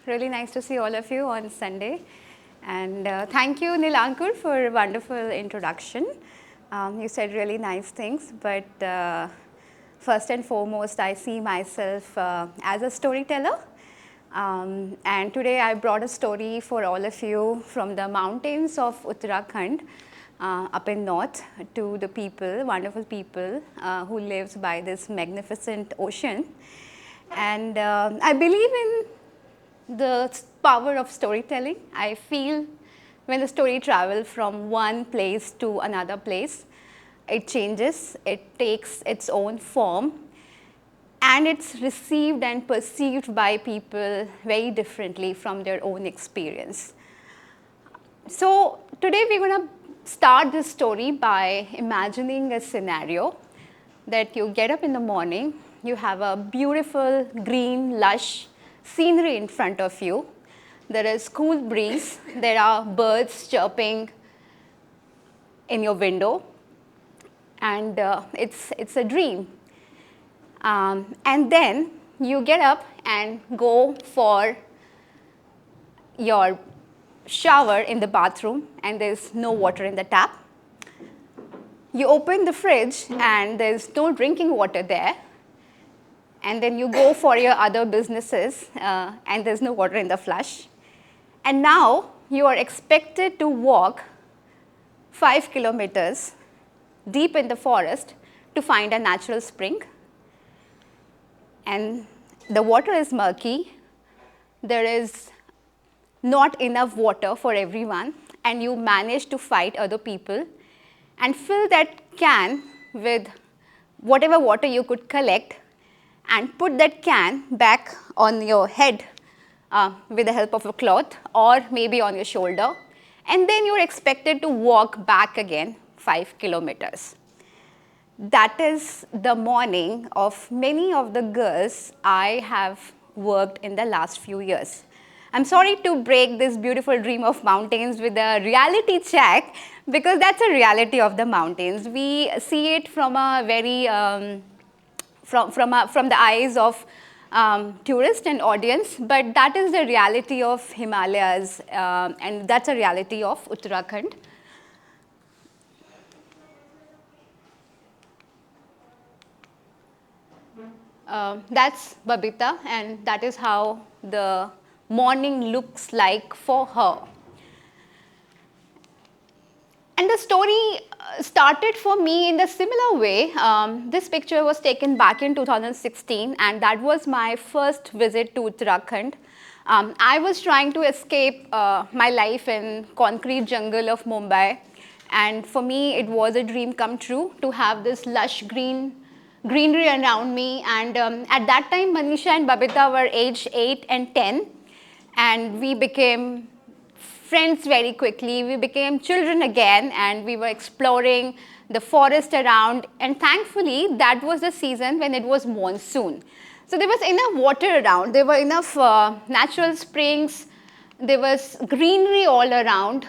Really nice to see all of you on Sunday. And thank you, Nilankur, for a wonderful introduction. You said really nice things, but first and foremost, I see myself as a storyteller. And today I brought a story for all of you from the mountains of Uttarakhand up in north to the people, wonderful people who lives by this magnificent ocean. And I believe in the power of storytelling. I feel when the story travels from one place to another place, it changes, it takes its own form, and it's received and perceived by people very differently from their own experience. So today we're going to start this story by imagining a scenario that you get up in the morning, you have a beautiful green lush scenery in front of you. There is cool breeze, there are birds chirping in your window, and it's a dream. And then you get up and go for your shower in the bathroom, and there's no water in the tap. You open the fridge and there's no drinking water there. And then you go for your other businesses and there's no water in the flush. And now you are expected to walk 5 kilometers deep in the forest to find a natural spring. And the water is murky. There is not enough water for everyone, and you manage to fight other people and fill that can with whatever water you could collect and put that can back on your head with the help of a cloth or maybe on your shoulder, and then you're expected to walk back again 5 kilometers. That is the morning of many of the girls I have worked in the last few years. I'm sorry to break this beautiful dream of mountains with a reality check, because that's a reality of the mountains. We see it from a very from the eyes of tourists and audience, but that is the reality of Himalayas, and that's a reality of Uttarakhand. That's Babita, and that is how the morning looks like for her. And the story started for me in the similar way. This picture was taken back in 2016, and that was my first visit to Uttarakhand. I was trying to escape my life in concrete jungle of Mumbai, and for me it was a dream come true to have this lush greenery around me. And at that time, Manisha and Babita were aged 8 and 10, and we became friends very quickly. We became children again, and we were exploring the forest around, and thankfully that was the season when it was monsoon. So there was enough water around, there were enough natural springs, there was greenery all around.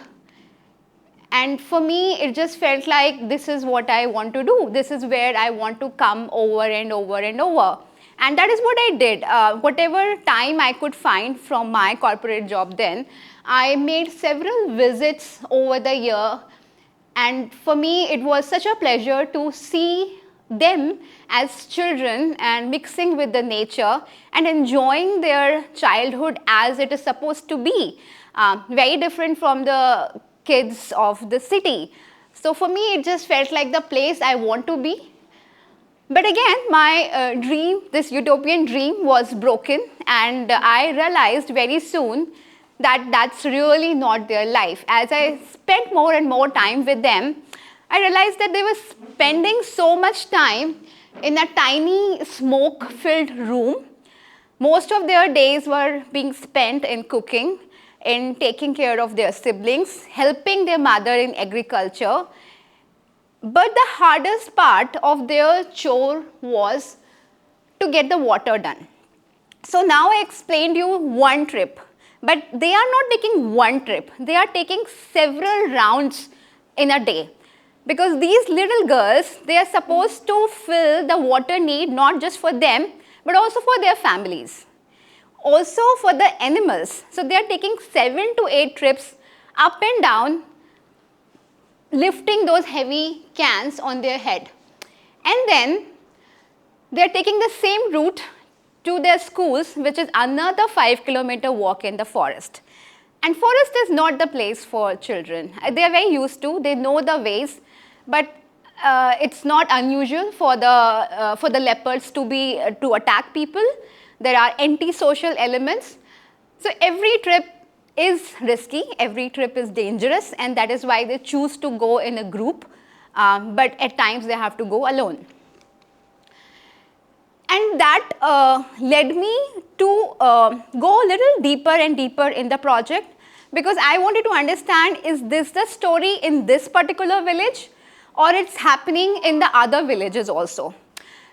And for me, it just felt like this is what I want to do. This is where I want to come over and over and over. And that is what I did. Whatever time I could find from my corporate job then, I made several visits over the year. And for me, it was such a pleasure to see them as children and mixing with the nature and enjoying their childhood as it is supposed to be. Very different from the kids of the city. So for me, it just felt like the place I want to be. But again, my dream, this utopian dream, was broken, and I realized very soon that that's really not their life. As I spent more and more time with them, I realized that they were spending so much time in a tiny smoke-filled room. Most of their days were being spent in cooking, in taking care of their siblings, helping their mother in agriculture. But the hardest part of their chore was to get the water done. So now I explained you one trip, but they are not taking one trip. They are taking several rounds in a day. Because these little girls, they are supposed to fill the water need not just for them, but also for their families. also for the animals. So they are taking 7 to 8 trips up and down, lifting those heavy cans on their head. And then they are taking the same route to their schools, which is another 5-kilometer walk in the forest. And forest is not the place for children. They are very used to, they know the ways, but it's not unusual for the leopards to attack people. There are antisocial elements. So every trip is risky, every trip is dangerous, and that is why they choose to go in a group, but at times they have to go alone. And that led me to go a little deeper and deeper in the project, because I wanted to understand, is this the story in this particular village, or it's happening in the other villages also.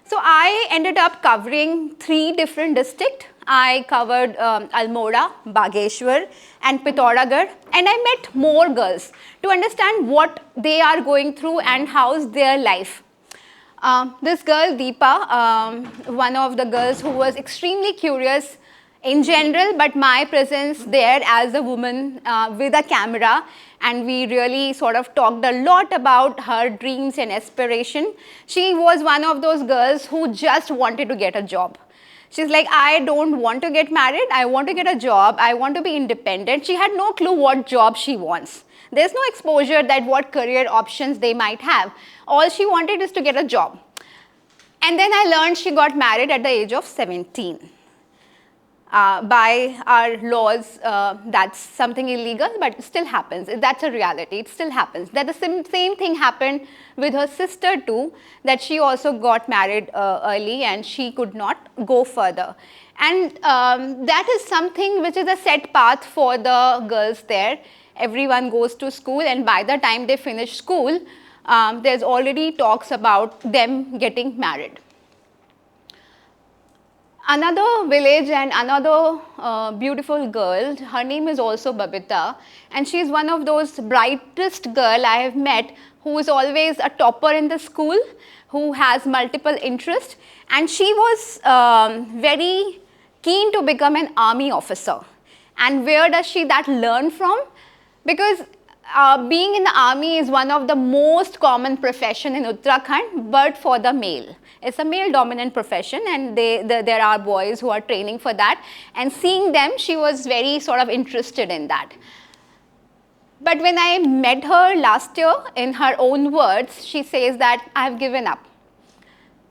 So I ended up covering 3 different districts. I covered Almora, Bageshwar and Pithoragarh, and I met more girls to understand what they are going through and how's their life. This girl, Deepa, one of the girls who was extremely curious in general, but my presence there as a woman with a camera, and we really sort of talked a lot about her dreams and aspiration. She was one of those girls who just wanted to get a job. She's like, I don't want to get married, I want to get a job, I want to be independent. She had no clue what job she wants. There's no exposure that what career options they might have. All she wanted is to get a job. And then I learned she got married at the age of 17. By our laws, that's something illegal, but it still happens. That's a reality, it still happens. That the same thing happened with her sister too, that she also got married early and she could not go further. And that is something which is a set path for the girls there. Everyone goes to school, and by the time they finish school, there's already talks about them getting married. Another village and another beautiful girl, her name is also Babita, and she is one of those brightest girl I have met, who is always a topper in the school, who has multiple interests, and she was very keen to become an army officer. And where does she that learn from? Because being in the army is one of the most common profession in Uttarakhand, but for the male. It's a male dominant profession, and there are boys who are training for that, and seeing them, she was very sort of interested in that. But when I met her last year, in her own words, she says that I have given up.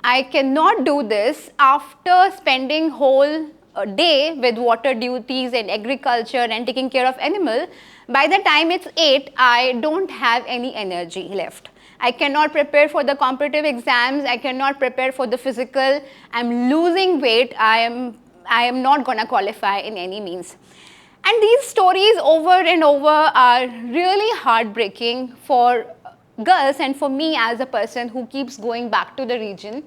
I cannot do this after spending whole day with water duties and agriculture and taking care of animal. By the time it's 8, I don't have any energy left. I cannot prepare for the competitive exams, I cannot prepare for the physical, I'm losing weight, I am not going to qualify in any means. And these stories over and over are really heartbreaking for girls and for me as a person who keeps going back to the region.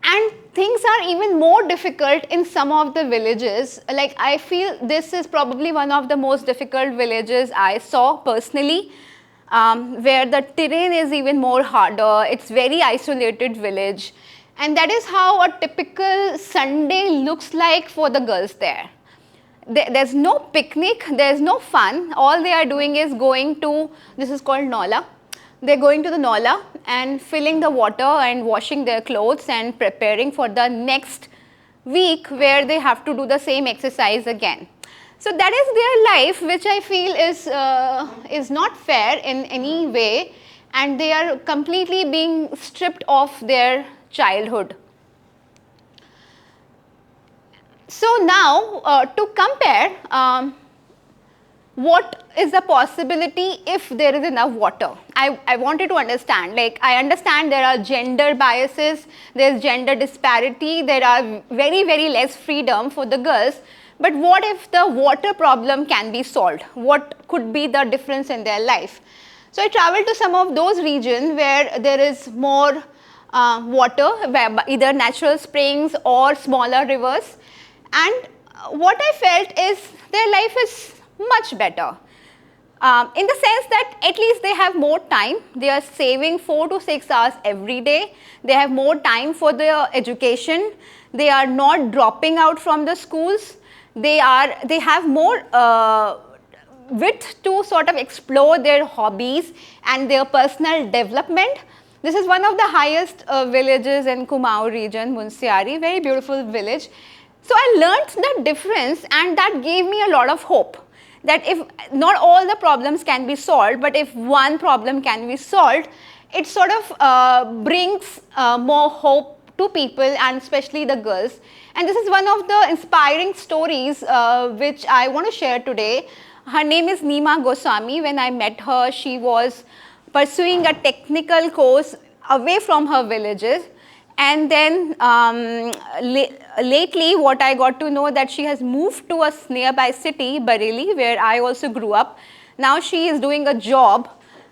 And things are even more difficult in some of the villages. Like, I feel this is probably one of the most difficult villages I saw personally, where the terrain is even more harder. It's very isolated village. And that is how a typical Sunday looks like for the girls there. There's no picnic, there's no fun. All they are doing is going to, this is called Naula. They're going to the Naula and filling the water and washing their clothes and preparing for the next week where they have to do the same exercise again. So that is their life, which I feel is not fair in any way, and they are completely being stripped of their childhood. So now to compare, what is the possibility if there is enough water? I wanted to understand, like, I understand there are gender biases, there's gender disparity, there are very, very less freedom for the girls, but what if the water problem can be solved? What could be the difference in their life? So I traveled to some of those regions where there is more water, either natural springs or smaller rivers, and what I felt is their life is much better. in the sense that at least they have more time. They are saving 4 to 6 hours every day. They have more time for their education. They are not dropping out from the schools. They have more width to sort of explore their hobbies and their personal development. This is one of the highest villages in Kumaon region, Munsiari, very beautiful village. So I learned the difference, and that gave me a lot of hope that if not all the problems can be solved, but if one problem can be solved, it sort of brings more hope to people, and especially the girls. And this is one of the inspiring stories which I want to share today. Her name is Nima Goswami. When I met her, she was pursuing a technical course away from her villages. And then lately what I got to know that she has moved to a nearby city, Bareilly, where I also grew up. Now she is doing a job,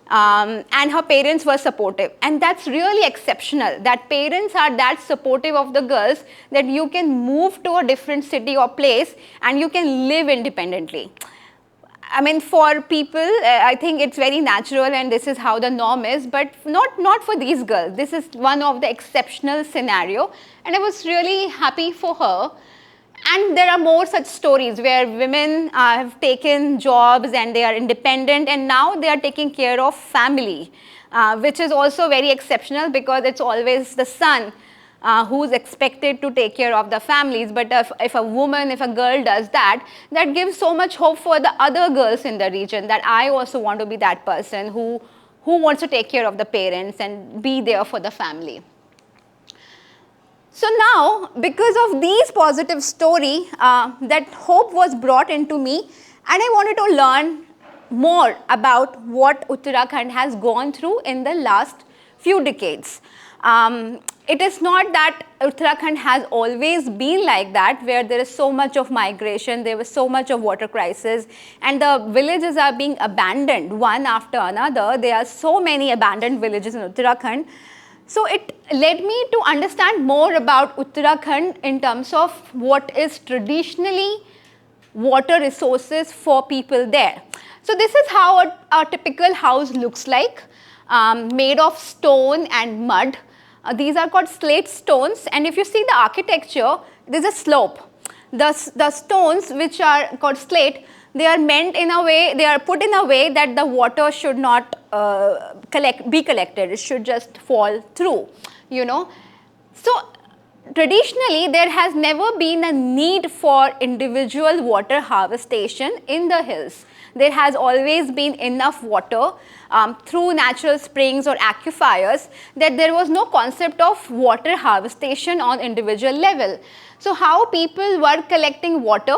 and her parents were supportive. And that's really exceptional, that parents are that supportive of the girls that you can move to a different city or place and you can live independently. I mean, for people, I think it's very natural and this is how the norm is, but not for these girls. This is one of the exceptional scenario, and I was really happy for her. And there are more such stories where women have taken jobs and they are independent, and now they are taking care of family, which is also very exceptional because it's always the son who's expected to take care of the families. But if a woman, if a girl does that, that gives so much hope for the other girls in the region, that I also want to be that person who wants to take care of the parents and be there for the family. So now, because of these positive story, that hope was brought into me, and I wanted to learn more about what Uttarakhand has gone through in the last few decades. It is not that Uttarakhand has always been like that, where there is so much of migration, there was so much of water crisis, and the villages are being abandoned one after another. There are so many abandoned villages in Uttarakhand. So it led me to understand more about Uttarakhand in terms of what is traditionally water resources for people there. So this is how a typical house looks like, made of stone and mud. These are called slate stones, and if you see the architecture, there is a slope. The stones, which are called slate, they are meant in a way, they are put in a way that the water should not be collected. It should just fall through, you know. So traditionally, there has never been a need for individual water harvestation in the hills. There has always been enough water through natural springs or aquifers, that there was no concept of water harvestation on individual level. So how people were collecting water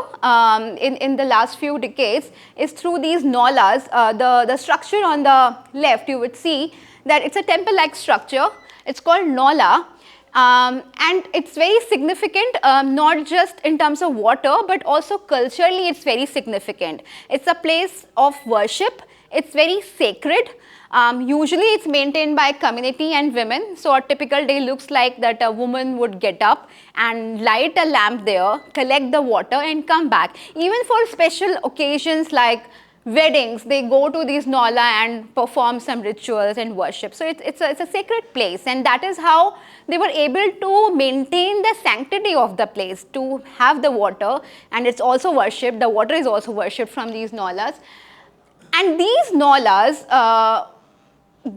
in the last few decades is through these nalas. The structure on the left, you would see that it's a temple-like structure. It's called nala. And it's very significant, not just in terms of water, but also culturally it's very significant. It's a place of worship. It's very sacred. Usually it's maintained by community and women. So a typical day looks like that a woman would get up and light a lamp there, collect the water and come back. Even for special occasions like weddings, they go to these nala and perform some rituals and worship. So it's a sacred place, and that is how they were able to maintain the sanctity of the place, to have the water, and it's also worshipped. The water is also worshipped from these nalas. And these nalas,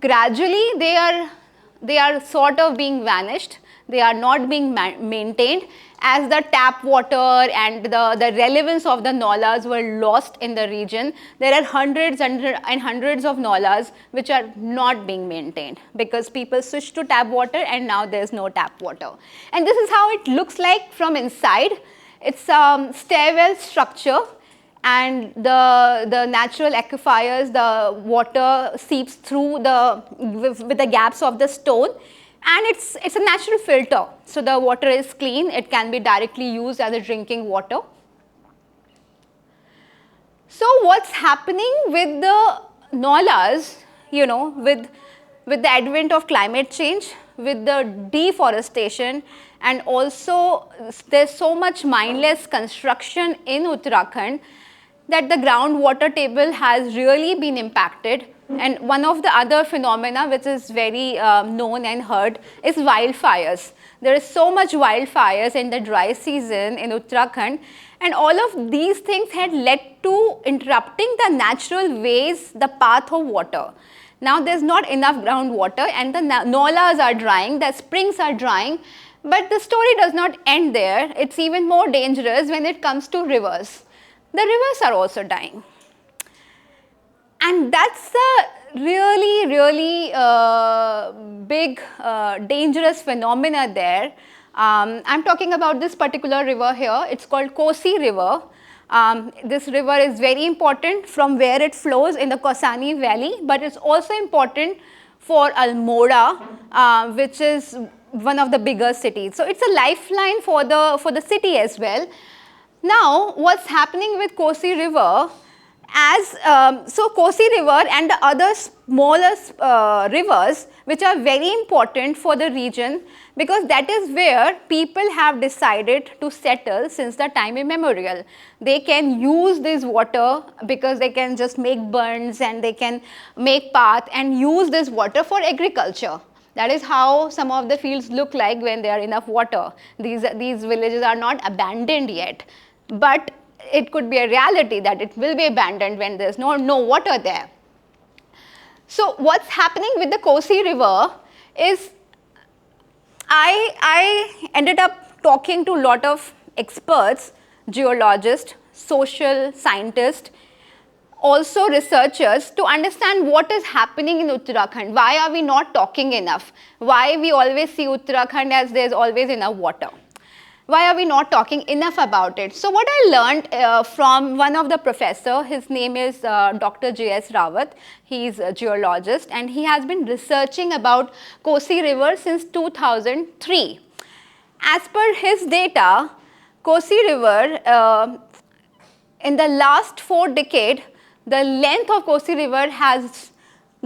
gradually they are sort of being vanished. They are not being maintained, as the tap water and the relevance of the nalas were lost in the region. There are hundreds and hundreds of nalas which are not being maintained because people switched to tap water and now there is no tap water. And this is how it looks like from inside. It's a stairwell structure, and the natural aquifers, the water seeps through with the gaps of the stone. And it's a natural filter, so the water is clean. It can be directly used as a drinking water. So what's happening with the nalas, you know, with the advent of climate change, with the deforestation, and also there's so much mindless construction in Uttarakhand, that the groundwater table has really been impacted. And one of the other phenomena which is very known and heard is wildfires. There is so much wildfires in the dry season in Uttarakhand, and all of these things had led to interrupting the natural ways, the path of water. Now there's not enough groundwater and the nalas are drying, the springs are drying, but the story does not end there. It's even more dangerous when it comes to rivers. The rivers are also dying. And that's the really big dangerous phenomena there. I'm talking about this particular river here. It's called Kosi River. This river is very important from where it flows in the Kosani Valley, but it's also important for Almora, which is one of the bigger cities. So it's a lifeline for the city as well. Now, what's happening with Kosi River? So Kosi River and the other smaller rivers which are very important for the region, because that is where people have decided to settle since the time immemorial. They can use this water because they can just make bunds and they can make path and use this water for agriculture. That is how some of the fields look like when there are enough water. These villages are not abandoned yet, but it could be a reality that it will be abandoned when there is no water there. So what's happening with the Kosi River is, I ended up talking to a lot of experts, geologists, social scientists, also researchers, to understand what is happening in Uttarakhand. Why are we not talking enough? Why we always see Uttarakhand as there is always enough water? Why are we not talking enough about it? So what I learned from one of the professor, his name is Dr. J.S. Rawat. He is a geologist and he has been researching about Kosi River since 2003. As per his data, Kosi River, in the last 4 decades, the length of Kosi River has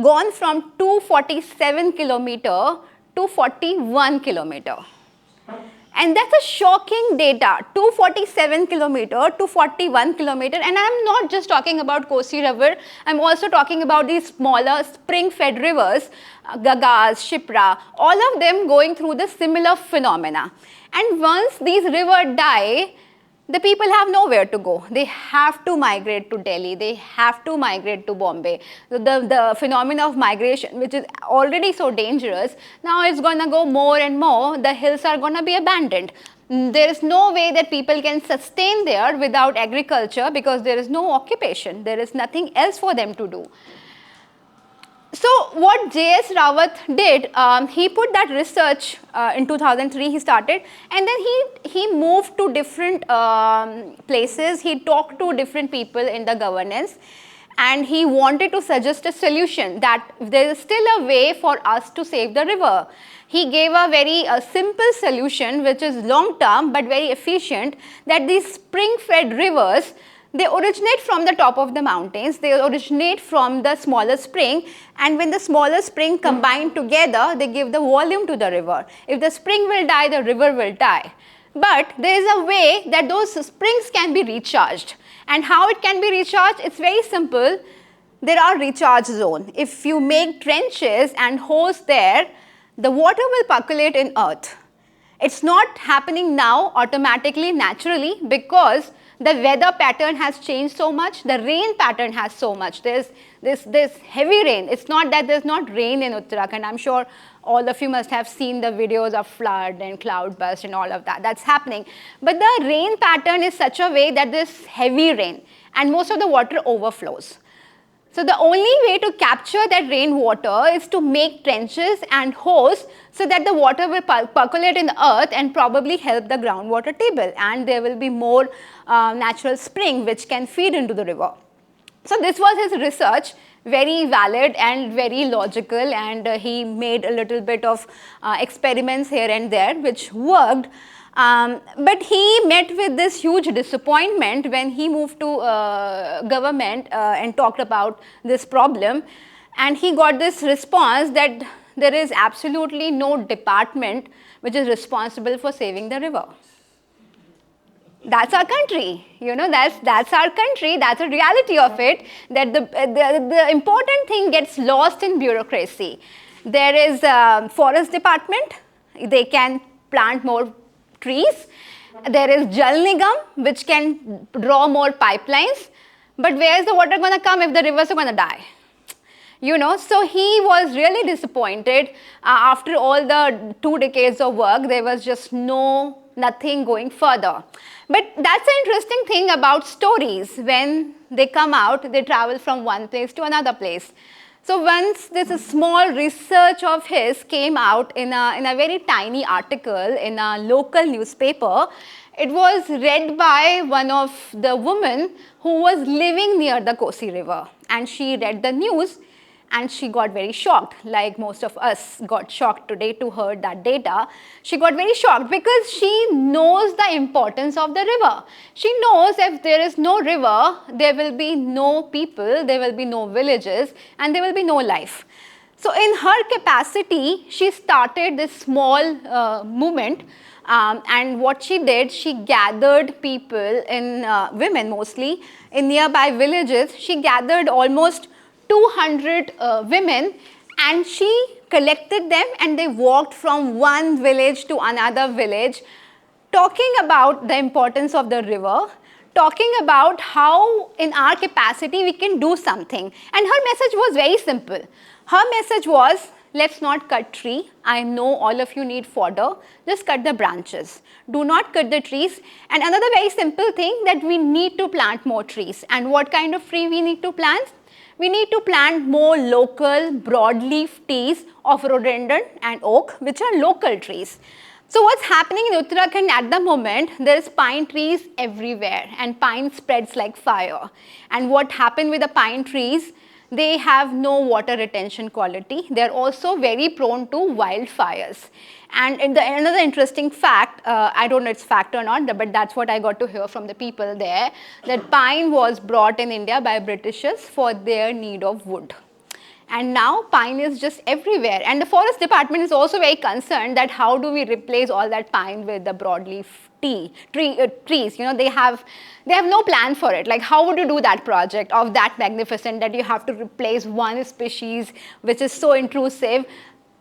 gone from 247 kilometer to 41 kilometer. And that's a shocking data, 247 kilometer to 41 kilometer. And I'm not just talking about Kosi River, I'm also talking about these smaller spring-fed rivers, Gagas, Shipra, all of them going through the similar phenomena. And once these rivers die, the people have nowhere to go. They have to migrate to Delhi. They have to migrate to Bombay. The phenomena of migration, which is already so dangerous, now it's going to go more and more. The hills are going to be abandoned. There is no way that people can sustain there without agriculture because there is no occupation. There is nothing else for them to do. So what J.S. Rawat did, he put that research in 2003 he started, and then he moved to different places. He talked to different people in the governance and he wanted to suggest a solution that there is still a way for us to save the river. He gave a very simple solution which is long term but very efficient, that these spring fed rivers, they originate from the top of the mountains, they originate from the smaller spring, and when the smaller spring combine together, they give the volume to the river. If the spring will die, the river will die. But there is a way that those springs can be recharged. And how it can be recharged? It's very simple. There are recharge zones. If you make trenches and hose there, the water will percolate in earth. It's not happening now automatically, naturally, because the weather pattern has changed so much, the rain pattern has so much. There's this heavy rain. It's not that there's not rain in Uttarakhand. I'm sure all of you must have seen the videos of flood and cloud burst and all of that. That's happening. But the rain pattern is such a way that there's heavy rain and most of the water overflows. So the only way to capture that rainwater is to make trenches and hose so that the water will percolate in the earth and probably help the groundwater table, and there will be more natural spring which can feed into the river. So this was his research, very valid and very logical, and he made a little bit of experiments here and there which worked. But he met with this huge disappointment when he moved to government and talked about this problem, and he got this response that there is absolutely no department which is responsible for saving the river. That's our country, that's our country, that's a reality of it, that the important thing gets lost in bureaucracy. There is a forest department, they can plant more trees. There is Jal Nigam, which can draw more pipelines. But where is the water going to come if the rivers are going to die? So he was really disappointed. After all the 2 decades of work, there was just nothing going further. But that's an interesting thing about stories. When they come out, they travel from one place to another place. So once this small research of his came out in a very tiny article in a local newspaper, it was read by one of the women who was living near the Kosi River. And she read the news and she got very shocked, like most of us got shocked today to hear that data. She got very shocked because she knows the importance of the river. She knows if there is no river, there will be no people, there will be no villages, and there will be no life. So in her capacity, she started this small movement. And what she did, she gathered people, women mostly, in nearby villages. She gathered almost 200 women, and she collected them, and they walked from one village to another village, talking about the importance of the river, talking about how in our capacity we can do something. And her message was very simple. Her message was, let's not cut tree. I know all of you need fodder. Just cut the branches. Do not cut the trees. And another very simple thing, that we need to plant more trees. And what kind of tree we need to plant? We need to plant more local broadleaf trees of rhododendron and oak, which are local trees. So what's happening in Uttarakhand at the moment, there's pine trees everywhere, and pine spreads like fire. And what happened with the pine trees, they have no water retention quality. They're also very prone to wildfires. And another interesting fact, I don't know if it's fact or not, but that's what I got to hear from the people there, that pine was brought in India by Britishers for their need of wood. And now pine is just everywhere. And the forest department is also very concerned that how do we replace all that pine with the broadleaf trees. They have no plan for it. Like, how would you do that project of that magnificent that you have to replace one species which is so intrusive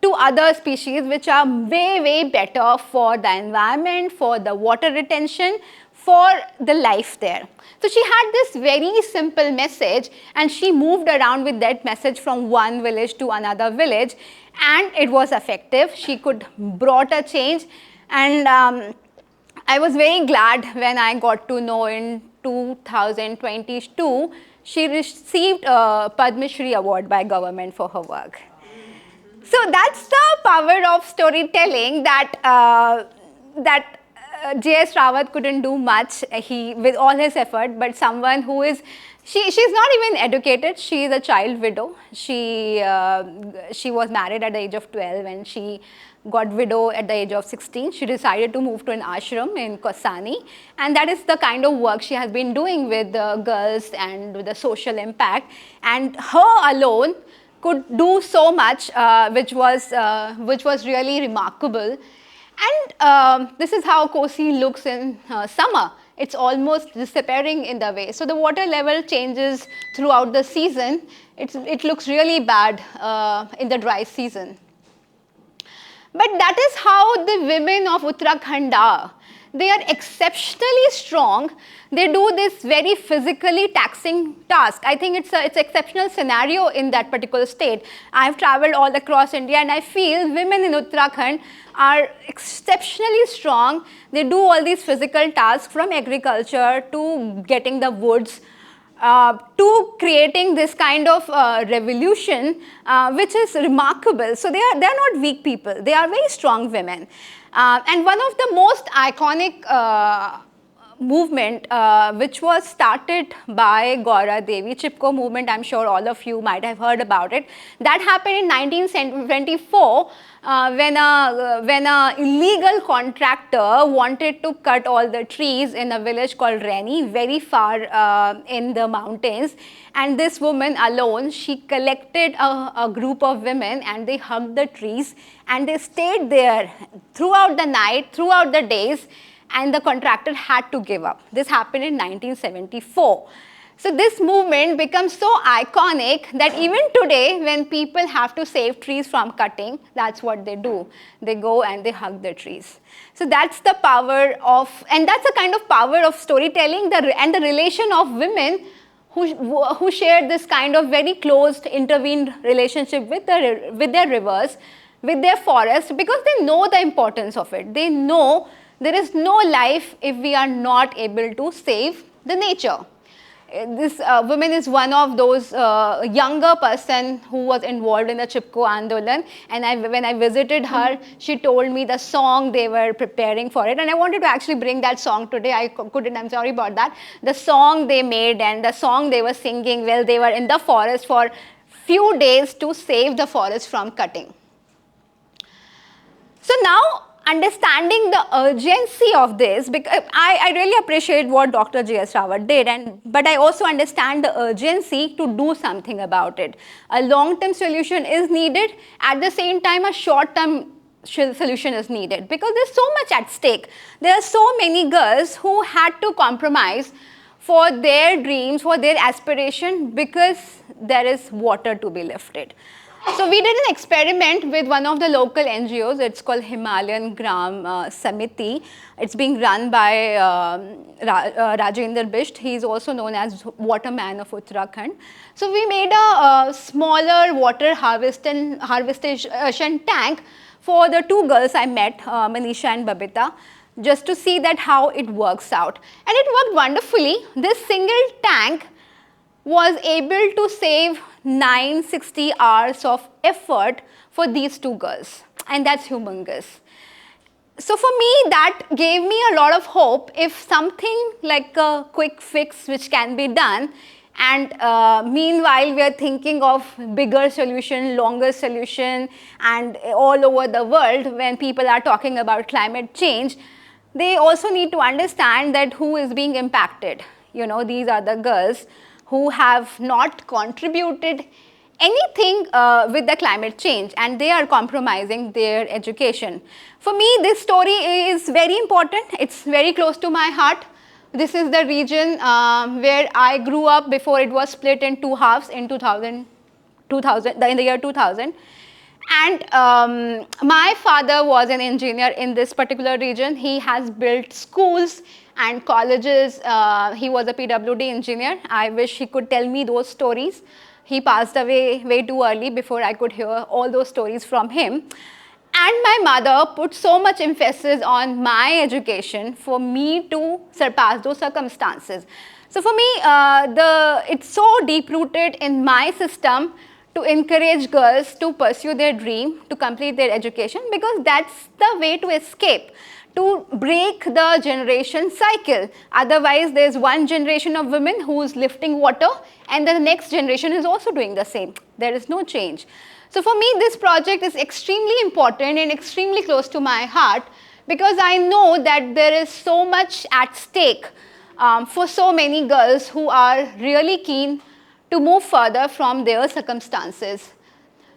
to other species which are way, way better for the environment, for the water retention, for the life there. So she had this very simple message, and she moved around with that message from one village to another village, and it was effective. She could brought a change, and I was very glad when I got to know in 2022 she received a Padma Shri award by government for her work. So that's the power of storytelling, that J.S. Rawat couldn't do much with all his effort, but someone who is, she's not even educated, she is a child widow. She was married at the age of 12 and she got widow at the age of 16. She decided to move to an ashram in Kosani, and that is the kind of work she has been doing with the girls and with the social impact. And her alone could do so much, which was really remarkable. And this is how Kosi looks in summer. It's almost disappearing in the way. So the water level changes throughout the season. It looks really bad in the dry season. But that is how the women of Uttarakhand are. They are exceptionally strong. They do this very physically taxing task. I think it's an exceptional scenario in that particular state. I've traveled all across India, and I feel women in Uttarakhand are exceptionally strong. They do all these physical tasks, from agriculture to getting the woods, to creating this kind of revolution, which is remarkable. So they are not weak people. They are very strong women. And one of the most iconic movement, which was started by Gaura Devi, Chipko movement, I'm sure all of you might have heard about it. That happened in 1924 when a illegal contractor wanted to cut all the trees in a village called Reni, very far in the mountains. And this woman alone, she collected a group of women, and they hugged the trees, and they stayed there throughout the night, throughout the days. and the contractor had to give up. This happened in 1974. So this movement becomes so iconic that even today, when people have to save trees from cutting, that's what they do. They go and they hug the trees. So that's the power of, and that's the kind of power of storytelling and the relation of women who share this kind of very closed, intervened relationship with their rivers, with their forests, because they know the importance of it. They know there is no life if we are not able to save the nature. This woman is one of those younger person who was involved in the Chipko Andolan, and when I visited her, she told me the song they were preparing for it, and I wanted to actually bring that song today. I couldn't, I'm sorry about that. The song they made and the song they were singing while they were in the forest for few days to save the forest from cutting. So now, understanding the urgency of this, because I really appreciate what Dr. J.S. Rawat did, but I also understand the urgency to do something about it. A long-term solution is needed. At the same time, a short-term solution is needed, because there's so much at stake. There are so many girls who had to compromise for their dreams, for their aspiration, because there is water to be lifted. So we did an experiment with one of the local NGOs. It's called Himalayan Gram Samiti. It's being run by Rajendra Bisht. He's also known as Waterman of Uttarakhand. So we made a smaller water harvestation tank for the two girls I met, Manisha and Babita, just to see that how it works out. And it worked wonderfully. This single tank was able to save 960 hours of effort for these two girls, and that's humongous. So for me, that gave me a lot of hope. If something like a quick fix which can be done, and meanwhile we are thinking of bigger solution, longer solution, and all over the world when people are talking about climate change, they also need to understand that who is being impacted. You know, these are the girls who have not contributed anything with the climate change, and they are compromising their education. For me, this story is very important. It's very close to my heart. This is the region where I grew up before it was split in two halves in in the year 2000. And my father was an engineer in this particular region. He has built schools and colleges. He was a PWD engineer. I wish he could tell me those stories. He passed away way too early before I could hear all those stories from him. And my mother put so much emphasis on my education for me to surpass those circumstances. So for me, it's so deep-rooted in my system to encourage girls to pursue their dream, to complete their education, because that's the way to escape, to break the generation cycle. Otherwise, there's one generation of women who's lifting water, and the next generation is also doing the same. There is no change. So for me, this project is extremely important and extremely close to my heart, because I know that there is so much at stake for so many girls who are really keen to move further from their circumstances.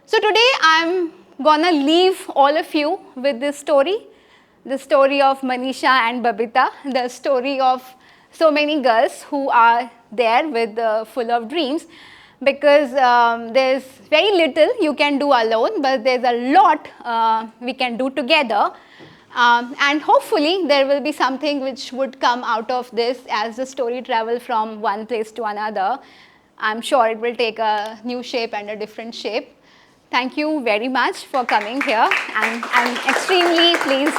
So today I'm gonna leave all of you with this story, the story of Manisha and Babita, the story of so many girls who are there with full of dreams, because there's very little you can do alone, but there's a lot we can do together. And hopefully there will be something which would come out of this as the story travels from one place to another. I'm sure it will take a new shape and a different shape. Thank you very much for coming here, and I'm extremely pleased